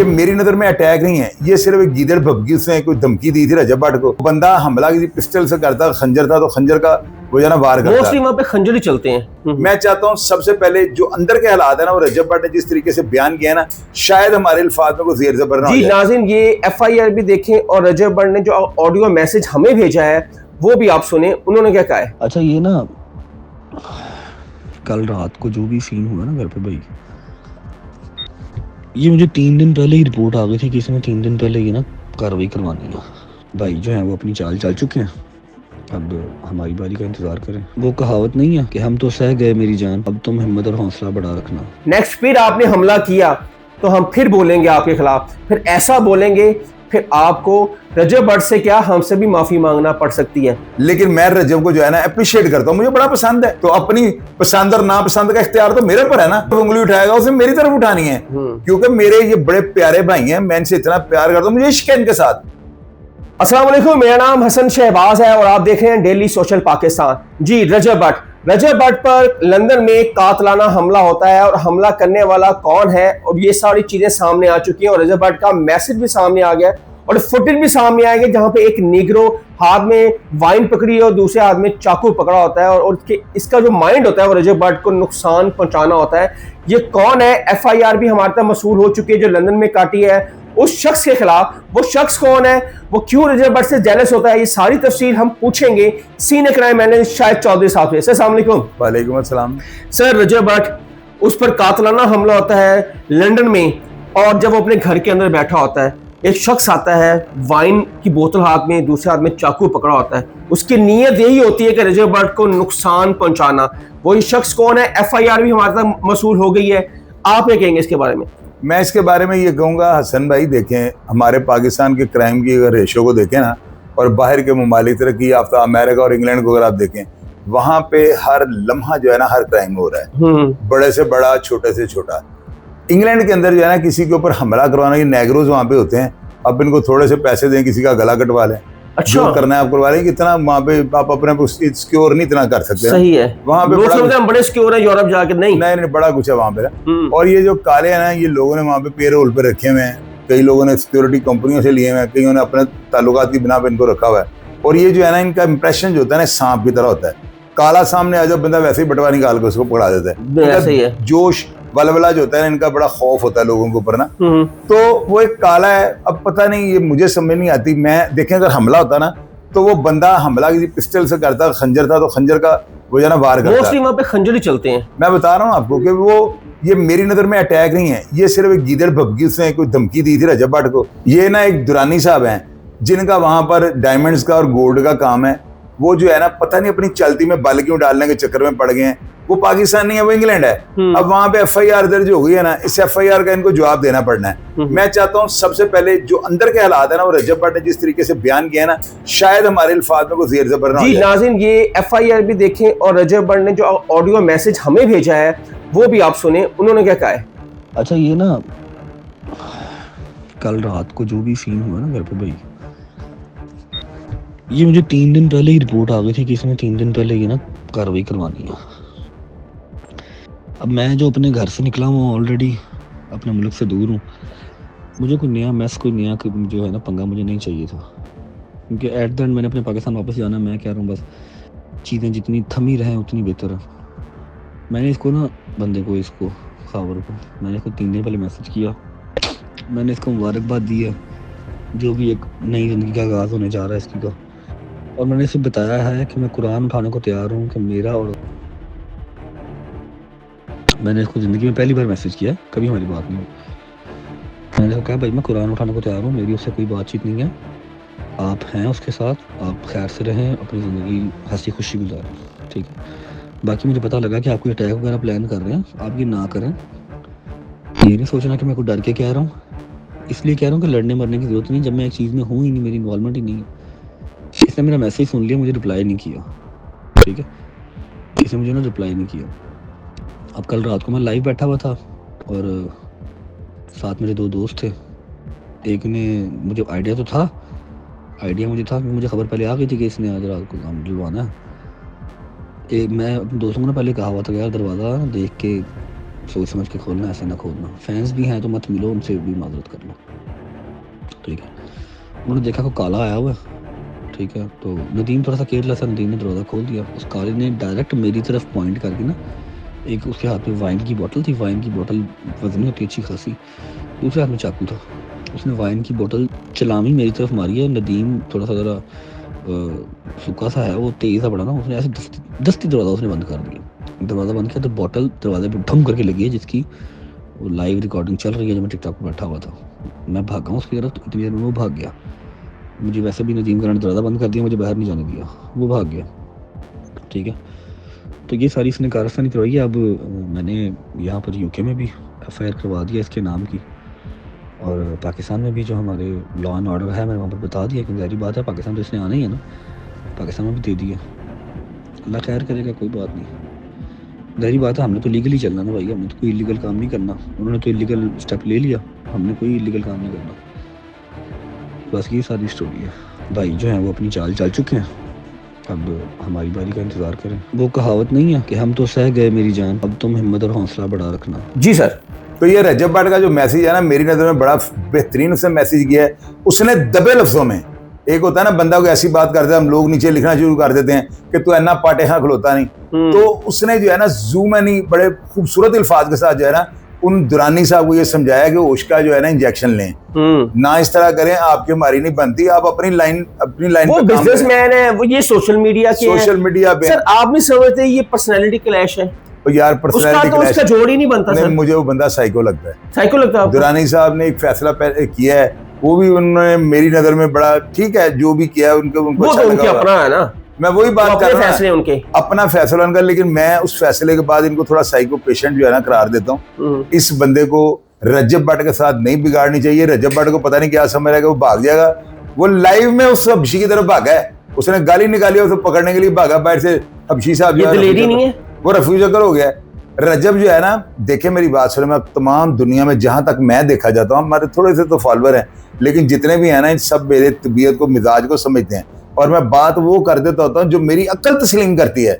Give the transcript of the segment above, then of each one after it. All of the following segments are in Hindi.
ये मेरी नजर में अटैक नहीं है, ये सिर्फ एक गीदड़ भपकी, उसने कोई धमकी दी थी रजब भट्ट को। बंदा हमला किसी पिस्टल से करता, खंजर था तो खंजर का वो जो ना वार करता। मोस्टली वहाँ पे खंजर ही चलते हैं। मैं चाहता हूँ सबसे पहले जो अंदर के हालात है ना, वो रजब भट्ट ने जिस तरीके से बयान किया ना, शायद हमारे अल्फाज में कोई ज़ेर ज़बर ना हो जी जाए। नाज़रीन, ये FIR भी देखें और रजब भट्ट ने जो ऑडियो मैसेज हमें भेजा है वो भी आप सुने, उन्होंने क्या कहा है। अच्छा, ये ना कल रात को जो भी सीन हुआ ना घर पे भाई, ये मुझे 3 दिन पहले ही रिपोर्ट आ गई थी कि इसमें 3 दिन पहले ये ना कार्रवाई करवानी है। भाई जो है वो अपनी चाल चल चुके हैं, अब हमारी बारी का इंतजार करें। वो कहावत नहीं है कि हम तो सह गए मेरी जान, अब तुम हिम्मत और हौसला बढ़ा रखना। नेक्स्ट फिर आपने हमला किया तो हम फिर बोलेंगे आपके खिलाफ, फिर ऐसा बोलेंगे फिर आपको रजब भट्ट से क्या हमसे भी माफी मांगना पड़ सकती है। लेकिन मैं रजब को जो है ना अप्रिशिएट करता हूँ, मुझे बड़ा पसंद है, तो अपनी पसंद और नापसंद का इख्तियार तो मेरे पर है ना। तो उंगली उठाएगा उसे मेरी तरफ उठानी है, क्योंकि मेरे ये बड़े प्यारे भाई हैं, मैं इनसे इतना प्यार करता हूँ, मुझे इश्क है इनके साथ। अस्सलाम वालेकुम, मेरा नाम हसन शहबाज है और आप देख रहे हैं डेली सोशल पाकिस्तान। जी, रजब भट्ट पर लंदन में कातलाना हमला होता है और हमला करने वाला कौन है और ये सारी चीजें सामने आ चुकी हैं और रजब भट्ट का मैसेज भी सामने आ गया और फुटेज भी सामने आएंगे जहां पे एक निग्रो हाथ में वाइन पकड़ी है और दूसरे हाथ में चाकू पकड़ा होता है और इसका जो माइंड होता है वो रजब भट्ट को नुकसान पहुंचाना होता है। ये कौन है, FIR भी हमारे तक मसूल हो चुकी है जो लंदन में काटी है उस शख्स के खिलाफ। वो शख्स कौन है, वो क्यों रजब भट्ट से जेलस होता है, ये सारी तफसील हम पूछेंगे senior crime analyst Shahid Chaudhary साहब से। अस्सलाम वालेकुम। वालेकुम अस्सलाम। सर, रजब भट्ट उस पर कातलाना हमला होता है लंदन में और जब वो अपने घर के अंदर बैठा होता है एक शख्स आता है वाइन की बोतल हाथ में, दूसरे हाथ में चाकू पकड़ा होता है, उसकी नीयत यही होती है कि रजब भट्ट को नुकसान पहुंचाना। वही शख्स कौन है, FIR भी हमारे तक मसूल हो गई है, आप क्या कहेंगे इसके बारे में। मैं इसके बारे में ये कहूँगा हसन भाई, देखें हमारे पाकिस्तान के क्राइम की अगर रेशो को देखें ना, और बाहर के ममालिक तरक्की याफ्ता अमेरिका और इंग्लैंड को अगर आप देखें, वहाँ पे हर लम्हा जो है ना हर क्राइम हो रहा है, बड़े से बड़ा छोटे से छोटा। इंग्लैंड के अंदर जो है ना किसी के ऊपर हमला करवाना, ये नेग्रोज वहाँ पे होते हैं, अब इनको थोड़े से पैसे दें, किसी का गला कटवा लें, अच्छा, जो करना है आप करवा लें। इतना वहाँ पे आप अपने सिक्योर नहीं इतना कर सकते। सही है, वहाँ पे बड़े सिक्योर है यूरोप जाके, नहीं बड़ा कुछ है वहाँ पे। और ये जो काले हैं ना, ये लोगों ने वहाँ पे पेरोल पे रखे हुए हैं, कई लोगों ने सिक्योरिटी कंपनियों से लिए हुए हैं, कईयों ने अपने ताल्लुकात की बिना पे इनको रखा हुआ है। और ये जो है ना इनका इंप्रेशन जो होता है ना सांप की तरह होता है, काला सामने आ जाओ बंदा वैसे ही बटवा निकाल के उसको पकड़ा देता है। जोश वलवला जो होता है ना, इनका बड़ा खौफ होता है लोगों के ऊपर ना। तो वो एक काला है, अब पता नहीं, ये मुझे समझ नहीं आती। मैं देखें अगर हमला होता ना तो वो बंदा हमला किसी पिस्टल से करता, खंजर था तो खंजर का वो जो ना वार करता। मोस्टली वहाँ पे खंजर ही चलते हैं। मैं बता रहा हूँ आपको कि वो ये मेरी नजर में अटैक नहीं है, ये सिर्फ एक गीदड़ भपकी, उसने कोई धमकी दी थी रजब भट्ट को। ये ना एक दुरानी साहब हैं जिनका वहां पर डायमंड्स का और गोल्ड का काम है। वो जो है ना पता नहीं अपनी चलती में बल क्यों डालने के चक्कर में पड़ गए हैं। वो पाकिस्तान नहीं है, वो इंग्लैंड है। अब वहां पे FIR दर्ज हो गई है ना, इस FIR का इनको जवाब देना पड़ना है। मैं चाहता हूँ सबसे पहले जो अंदर के हालात है ना, वो रजब भट्ट ने जिस तरीके से बयान किया ना, शायद हमारे अल्फाज में कोई ज़ेर ज़बर ना हो जाए। जी नाज़रीन, ये FIR भी देखें और रजब भट्ट ने जो ऑडियो मैसेज हमें भेजा है वो भी आप सुने, उन्होंने क्या कहा है। अच्छा, ये ना कल रात को जो भी सीन हुआ ना घर पे भाई, ये मुझे 3 दिन पहले ही रिपोर्ट आ गई थी कि इसमें 3 दिन पहले ये ना कार्रवाई करवानी है। अब मैं जो अपने घर से निकला हूँ ऑलरेडी, अपने मुल्क से दूर हूँ, मुझे कोई नया मैस, कोई नया जो है ना पंगा मुझे नहीं चाहिए था, क्योंकि एट द एंड मैंने अपने पाकिस्तान वापस जाना। मैं कह रहा हूँ बस चीज़ें जितनी थमी रहें उतनी बेहतर है। मैंने इसको ना बंदे को, इसको खावर को, मैंने इसको 3 दिन पहले मैसेज किया, मैंने इसको मुबारकबाद दी है जो भी एक नई ज़िंदगी का आगाज़ होने जा रहा है इसकी का। और मैंने इसे बताया है कि मैं कुरान उठाने को तैयार हूँ कि मेरा, और मैंने इसको ज़िंदगी में पहली बार मैसेज किया, कभी हमारी बात नहीं हुई। मैंने इसको कहा भाई मैं कुरान उठाने को तैयार हूँ, मेरी उससे कोई बातचीत नहीं है, आप हैं उसके साथ, आप खैर से रहें, अपनी ज़िंदगी हंसी खुशी गुजारें, ठीक है। बाकी मुझे पता लगा कि आप कोई अटैक वगैरह प्लान कर रहे हैं, आप ये ना करें। ये नहीं सोचना कि मैं कोई डर के कह रहा हूँ, इसलिए कह रहा हूँ कि लड़ने मरने की ज़रूरत नहीं, जब मैं एक चीज़ में हूँ ही नहीं, मेरी इन्वॉल्वमेंट ही नहीं है। इसने मेरा मैसेज सुन लिया, मुझे रिप्लाई नहीं किया, ठीक है, इसने मुझे ना रिप्लाई नहीं किया। अब कल रात को मैं लाइव बैठा हुआ था और साथ मेरे 2 दोस्त थे। एक ने, मुझे आइडिया तो था, मुझे था कि मुझे खबर पहले आ गई थी कि इसने आज रात को काम दिलवाना है। एक मैं अपने दोस्तों को ना पहले कहा हुआ था कि यार दरवाज़ा देख के सोच समझ के खोलना, ऐसा ना खोलना। फैंस भी हैं तो मत मिलो उनसे, भी माजरत कर लो, ठीक है। उन्होंने देखा को काला आया हुआ, ठीक है, तो नदीम थोड़ा सा केयरलेस है, नदीम ने दरवाज़ा खोल दिया। उस काले ने डायरेक्ट मेरी तरफ पॉइंट करके ना, एक उसके हाथ में वाइन की बोतल थी, वाइन की बोतल वजनी होती अच्छी खासी, दूसरे हाथ में चाकू था। उसने वाइन की बोतल चलामी मेरी तरफ मारी है। नदीम थोड़ा सा ज़रा सूखा सा है, वो तेज़ सा बड़ा ना, उसने ऐसे दस्ती दरवाज़ा उसने बंद कर दिया। दरवाज़ा बंद किया तो बोतल दरवाजे पे ढम करके लगी है, जिसकी वो लाइव रिकॉर्डिंग चल रही है जब मैं टिकटॉक पर बैठा हुआ था। मैं भागा हूँ उसकी तरफ, तो इतनी देर में वो भाग गया। मुझे वैसे भी नदीम का दरवाज़ा बंद कर दिया, मुझे बाहर नहीं जाने दिया, वो भाग गया, ठीक है। तो ये सारी इसने कारस्तानी करवाई है। अब मैंने यहाँ पर यूके में भी FIR करवा दिया इसके नाम की, और पाकिस्तान में भी जो हमारे लॉ एंड ऑर्डर है मैंने वहाँ पर बता दिया, क्योंकि जारी बात है पाकिस्तान तो इसने आना ही है ना, पाकिस्तान में भी दे दिया। अल्लाह खैर करेगा, कोई बात नहीं। जारी बात है, हमने तो लीगली चलना ना भाई, हमने तो कोई इलीगल काम नहीं करना। उन्होंने तो इलीगल स्टेप ले लिया, हमने कोई इलीगल काम नहीं करना। बस ये सारी स्टोरी है। भाई जो है वो अपनी चाल चल चुके हैं, अब हमारी बारी का इंतज़ार करें। वो कहावत नहीं है कि हम तो सह गए मेरी जान, अब तुम हिम्मत और हौसला बढ़ा रखना। जी सर। तो ये रजब भट्ट का जो मैसेज है ना, मेरी नज़र में बड़ा बेहतरीन उसने मैसेज किया है। उसने दबे लफ्जों में, एक होता है ना बंदा को ऐसी बात करते हैं, हम लोग नीचे लिखना शुरू कर देते हैं कि तू अन्ना पाटे हाँ खलोता नहीं, तो उसने जो है ना जूम नहीं बड़े खूबसूरत अल्फाज के साथ जो है ना उन दुरानी साहब को ये समझाया कि उश का जो है ना इंजेक्शन लें, ना इस तरह करें, आपकी हमारी नहीं बनती, आप अपनी लाइन वो बिजनेसमैन है, वो ये सोशल मीडिया पे सर आप नहीं समझते ये पर्सनैलिटी क्लैश है। तो यार पर्सनैलिटी क्लैश, उसका जोड़ ही नहीं बनता सर। मुझे वो बंदा साइको लगता है, साइको लगता है। दुरानी साहब ने एक फैसला किया है, वो भी उन्होंने मेरी नजर में बड़ा ठीक है, जो भी किया है उनको अच्छा लगा, अपना है ना, मैं वही बात कर रहा हूं, उनके अपना फैसला उनका। लेकिन मैं उस फैसले के बाद इनको थोड़ा साइको पेशेंट जो है ना करार देता हूँ। इस बंदे को रजब भट्ट के साथ नहीं बिगाड़नी चाहिए। रजब भट्ट को पता नहीं क्या समझ रहा है कि वो भाग जाएगा, वो लाइव में उस हबशी की तरफ भागा है, उसने गाली निकाली, उसे पकड़ने के लिए भागा बाहर से। हबशी साहब नहीं है, वो रफ्यूजकर हो गया। रजब जो है ना, देखे मेरी बात सुने, मैं तमाम दुनिया में जहां तक मैं देखा जाता हूँ, हमारे थोड़े से तो फॉलोअर हैं, लेकिन जितने भी हैं ना, इन सब मेरे तबीयत को मिजाज को समझते हैं, और मैं बात वो कर देता होता हूँ जो मेरी अक्ल तस्लीम करती है।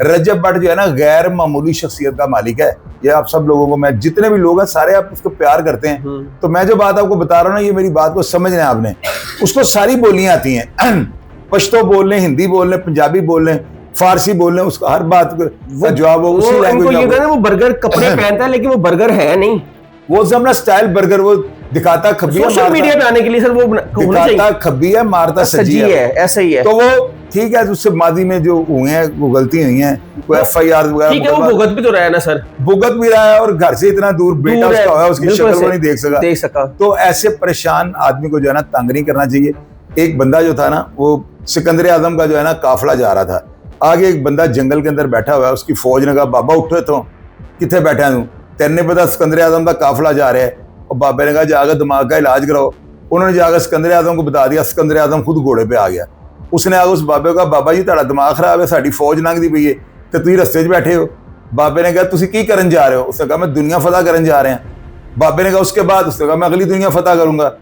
रजब भट्ट जो है ना गैर मामूली शख्सियत का मालिक है। ये आप सब लोगों को, मैं जितने भी लोग हैं सारे आप उसको प्यार करते हैं, तो मैं जो बात आपको बता रहा हूँ ना, ये मेरी बात को समझना है आपने। उसको सारी बोलियां आती हैं, पश्तो बोल लें, हिंदी बोल लें, पंजाबी बोल लें, फारसी बोल लें, उसका हर बात का जवाब वो उसी लैंग्वेज में। वो बर्गर कपड़े पहनता है लेकिन वो बर्गर है नहीं, वो अपना स्टाइल बर्गर वो दिखाता खबिया, सोशल मीडिया पे आने के लिए सर वो दिखाता खबिया, मारता सजी है, ऐसा ही है। तो वो ठीक है, उससे मादी में जो हुए हैं वो गलती हुई हैं, कोई FIR वगैरह, ठीक है, वो भुगत भी तो रहा है ना सर, भुगत भी रहा है, और घर से इतना दूर बेटा उसका हुआ, उसकी शक्ल को नहीं देख सका। तो ऐसे परेशान आदमी को जो है ना तंग नहीं करना चाहिए। एक बंदा जो था ना, वो सिकंदर आजम का जो है ना काफिला जा रहा था, आगे एक बंदा जंगल के अंदर बैठा हुआ है, उसकी फौज ने कहा बाबा उठो तो कितने बैठा है तू, तेने पता सिकंदर आजम का काफिला जा रहा है। और बाबे ने कहा जाकर दिमाग का इलाज कराओ। उन्होंने जाकर सिकंदर आजम को बता दिया, सिकंदर आजम खुद घोड़े पे आ गया। उसने आगे उस बाबे को कहा बाबा जी तुहाडा दिमाग खराब है, साडी फौज लंघदी पई है ते तुसीं रस्ते 'च बैठे हो। बाबे ने कहा तुसीं की करन जा रहे हो? उसने कहा मैं दुनिया फतह करन जा रहे हैं। बाबे ने कहा उसके बाद? उसने कहा मैं अगली दुनिया फतह करूंगा।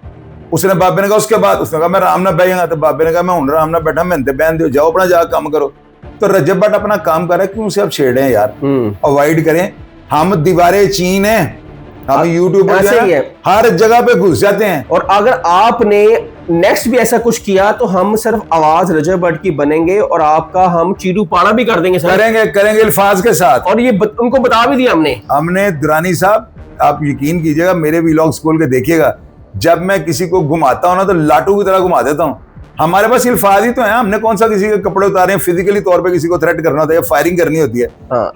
उसने बाबे ने कहा उसके बाद? उसने कहा मैं आराम नाल बैठ जाऊंगा। तो बाबे ने कहा मैं हुण आराम नाल बैठा, मैनूं ते बहन दो, जाओ अपना जाकर काम करो। तो रजब भट्ट अपना काम कर रहा है, क्यों उसे आप छेड़ रहे हैं यार? अवॉइड करें। हम दीवारें चीन है, हम यूट्यूब पर हर जगह पे घुस जाते हैं। और अगर आपने नेक्स्ट भी ऐसा कुछ किया तो हम सिर्फ आवाज रजब भट्ट की बनेंगे और आपका हम चीरू पाड़ा भी कर देंगे सर। करेंगे अल्फाज के साथ। और ये उनको बता भी दिया हमने दुरानी साहब, आप यकीन कीजिएगा, मेरे व्लॉग्स खोल के देखिएगा, जब मैं किसी को घुमाता हूँ ना तो लाटू की तरह घुमा देता हूँ। हमारे पास अल्फाज ही तो है, हमने कौन सा किसी के कपड़े उतारे हैं, फिजिकली तौर पे किसी को थ्रेट करना होता है या फायरिंग करनी होती है।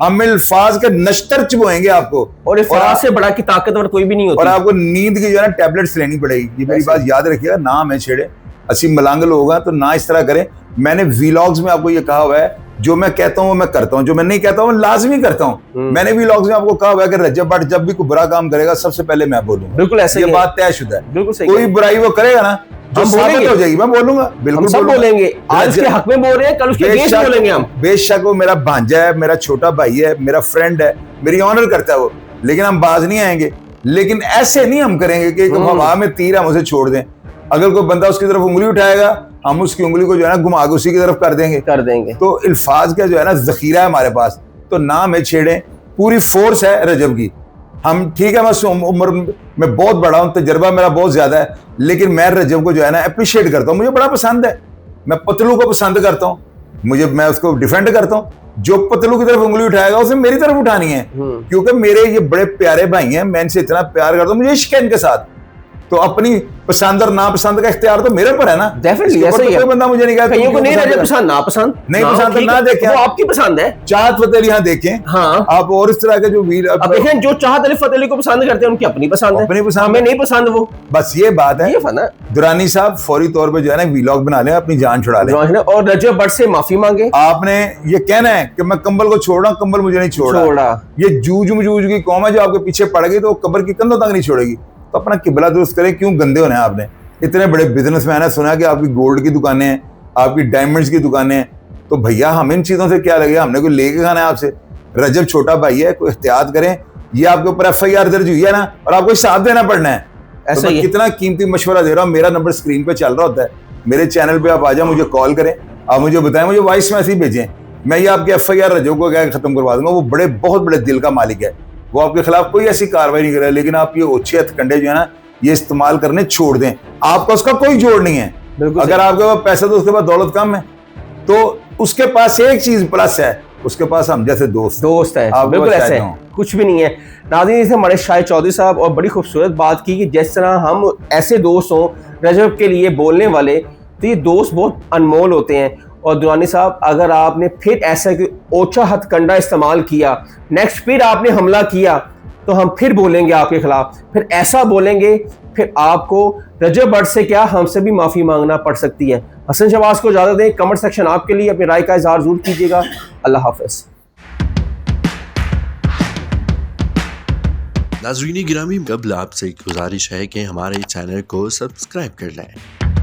हम अल्फाज के नश्तर चुभोएंगे आपको, और अल्फाज से बड़ा की ताकतवर कोई भी नहीं होती। और आपको नींद की जो है ना टैबलेट्स लेनी पड़ेगी। ये मेरी बात याद रखिएगा, ना हमें छेड़े, असी मलंग लोग हैं तो ना इस तरह करें। मैंने व्लॉग्स में आपको ये कहा हुआ है, जो मैं कहता हूँ वो मैं करता हूँ, जो मैं नहीं कहता हूँ लाजमी करता हूँ। मैंने व्लॉग्स में आपको कहा हुआ है कि रजब भट्ट जब भी कोई बुरा काम करेगा सबसे पहले मैं बोलूंगा। बिल्कुल ऐसे, ये बात तयशुदा है। बिल्कुल सही। कोई बुराई वो करेगा ना, जो साबित हो जाएगी, मैं बोलूंगा, बिल्कुल सब बोलेंगे। आज उसके हक में बोल रहे हैं, कल उसके अगेंस्ट बोलेंगे हम। बेशक वो मेरा भांजा है, मेरा छोटा भाई है, मेरा फ्रेंड है, मेरी ऑनर करता है वो, लेकिन हम बाज नहीं आएंगे। लेकिन ऐसे नहीं हम करेंगे कि हवा में तीर हम उसे छोड़ दें। अगर कोई बंदा उसकी तरफ उंगली उठाएगा, हम उसकी उंगली को जो है ना घुमा के उसी की तरफ कर देंगे। तो अल्फाज का जो है ना जखीरा है हमारे पास, तो ना हमें छेड़ें। पूरी फोर्स है रजब की, हम ठीक है, मैं उम्र में बहुत बड़ा हूं, तजर्बा मेरा बहुत ज्यादा है, लेकिन मैं रजब को जो है ना अप्रिशिएट करता हूं, मुझे बड़ा पसंद है। मैं पतलू को पसंद करता हूं, मैं उसको डिफेंड करता हूं। जो पतलू की तरफ उंगली उठाएगा उसे मेरी तरफ उठानी है, क्योंकि मेरे ये बड़े प्यारे भाई हैं, मैं इनसे इतना प्यार करता हूं, मुझे इश्क है इनके साथ। तो अपनी पसंद और नापसंद का इख्तियार तो मेरे पर है ना। डेफिनेटली ऐसा ही है। कोई बंदा मुझे नहीं कहता कईयों को नहीं रजब पसंद, ना पसंद, नहीं पसंद तो ना देखें, वो आपकी पसंद है। चाहत फतेह अली यहाँ देखें, हाँ आप और इस तरह के जो वीर अब देखें, जो चाहत अली फतेह अली को पसंद करते हैं उनकी अपनी पसंद है, अपनी पसंद, हमें नहीं पसंद वो, बस ये बात है। ये फन है। दुरानी साहब फौरी तौर पे जो है ना वीलॉग बना लें, अपनी जान छुड़ा लें और रजब भट्ट से माफी मांगे। आपने ये कहना है कि मैं कंबल को छोड़ रहा हूं, कंबल मुझे नहीं छोड़ा। ये जूझ की कौम है जो आपके पीछे पड़ गई तो वो कब्र की कंधों तक नहीं छोड़ेगी। तो अपना किबला दुरुस्त करें, क्यों गंदे होने हैं आपने। इतने बड़े बिजनेसमैन है, सुना कि आपकी गोल्ड की दुकानें हैं, आपकी डायमंड्स की दुकानें हैं, तो भैया हम इन चीजों से क्या लगे, हमने कोई लेके खाना है आपसे। रजब छोटा भाई है, कोई एहतियात करें। ये आपके ऊपर एफआईआर दर्ज हुई है ना, और आपको हिसाब देना पड़ना है। ऐसा तो कितना कीमती मशवरा दे रहा हूँ, मेरा नंबर स्क्रीन पे चल रहा होता है, मेरे चैनल पे आप आ जाए, मुझे कॉल करें, आप मुझे बताएं, मुझे वॉइस मैसेज भेजें, मैं ये आपके एफआईआर रजब को क्या खत्म करवा दूंगा। वो बहुत बड़े दिल का मालिक है, वो आपके खिलाफ कोई ऐसी कार्रवाई नहीं कर रहा, लेकिन आप ये ओछे हथकंडे जो है ना ये इस्तेमाल करने छोड़ दें। आपका उसका कोई जोड़ नहीं है। अगर आपके पास पैसा तो उसके पास दौलत कम है, तो उसके पास एक चीज प्लस है, उसके पास हम जैसे दोस्त है। बिल्कुल ऐसे है, कुछ भी नहीं है। नाज़रीन, से हमारे शाहिद चौधरी साहब और बड़ी खूबसूरत बात की कि जिस तरह हम ऐसे दोस्त हों रजब के लिए बोलने वाले, तो ये दोस्त बहुत अनमोल होते हैं। और दुरानी साहब, अगर आपने फिर ऐसा कोई ओछा हथकंडा इस्तेमाल किया, नेक्स्ट फिर आपने हमला किया, तो हम फिर बोलेंगे आपके खिलाफ, फिर ऐसा बोलेंगे, फिर आपको रजब भट्ट से क्या हमसे भी माफी मांगना पड़ सकती है। हसन शहबाज को इजाजत दें। कमेंट सेक्शन आपके लिए, अपनी राय का इजहार जरूर कीजिएगा। अल्लाह हाफिज। नाज़रीन गिरामी, कबल आपसे एक गुजारिश है कि हमारे चैनल को सब्सक्राइब कर लें।